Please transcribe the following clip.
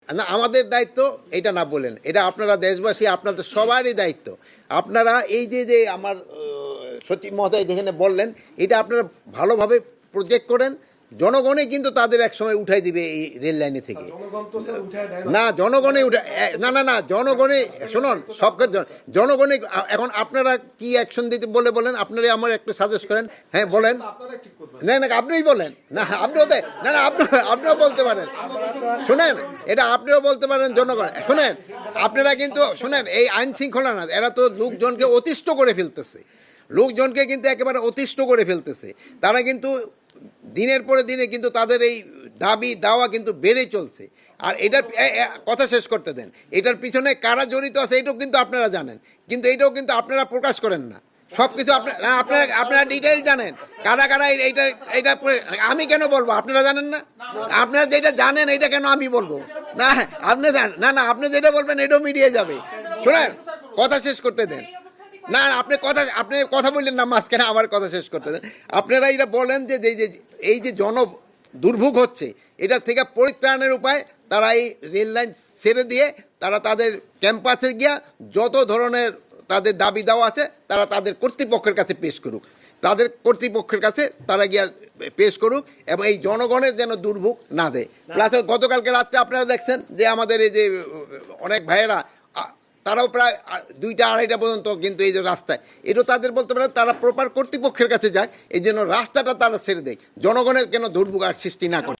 না আমাদের দায়িত্ব এটা না বলেন, এটা আপনারা দেশবাসী, আপনাদের সবারই দায়িত্ব। আপনারা এই যে আমার সচিব মহোদয় যেখানে বললেন, এটা আপনারা ভালোভাবে প্রজেক্ট করেন। জনগণে কিন্তু তাদের এক সময় উঠাই দিবে এই রেল লাইনে থেকে। না জনগণে উঠে না জনগণে শুনুন সব জনগণে। এখন আপনারা কি অ্যাকশন দিতে বলেন, আপনারা আমার একটু সাজেস্ট করেন। হ্যাঁ বলেন। না আপনিই বলেন। না আপনিও আপনিও বলতে পারেন। শুনেন, এটা আপনিও বলতে পারেন। জনগণ শুনেন, আপনারা কিন্তু শুনেন, এই আইন শৃঙ্খলা না, এরা তো লোকজনকে অতিষ্ঠ করে ফেলতেছে, লোকজনকে কিন্তু একেবারে অতিষ্ঠ করে ফেলতেছে। তারা কিন্তু দিনের পরে দিনে কিন্তু তাদের এই দাবি দাওয়া কিন্তু বেড়ে চলছে। আর এটার কথা শেষ করতে দেন, এটার পিছনে কারা জড়িত আছে এটাও কিন্তু আপনারা জানেন, কিন্তু এইটাও কিন্তু আপনারা প্রকাশ করেন না। সব কিছু আপনারা ডিটেইল জানেন, কারা কারা এইটা আমি কেন বলবো? আপনারা জানেন না? আপনারা যেটা জানেন এইটা কেন আমি বলবো? না আপনি না আপনি যেটা বলবেন এটাও মিডিয়া যাবে। শোনেন, কথা শেষ করতে দেন। না আপনি কথা বললেন না মাঝখানে, আমার কথা শেষ করতে দেন। আপনারা এটা বলেন যে এই যে দুর্ভোগ হচ্ছে, এটার থেকে পরিত্রাণের উপায় তারা এই রেল লাইন ছেড়ে দিয়ে তারা তাদের ক্যাম্পাসে গিয়া যত ধরনের তাদের দাবি দেওয়া আছে তারা তাদের কর্তৃপক্ষের কাছে পেশ করুক, তাদের কর্তৃপক্ষের কাছে তারা গিয়া পেশ করুক, এবং এই জনগণের যেন দুর্ভোগ না দেয়। প্লাস গতকালকে রাত্রে আপনারা দেখছেন যে আমাদের এই যে অনেক ভাইয়েরা তারাও প্রায় 2টা-2:30টা পর্যন্ত কিন্তু এই যে রাস্তায়, এটাও তাদের বলতে পারে তারা প্রপার কর্তৃপক্ষের কাছে যায়, এই জন্য রাস্তাটা তারা ছেড়ে দেয়, জনগণের কেন দুর্ভোগ আর সৃষ্টি না করে।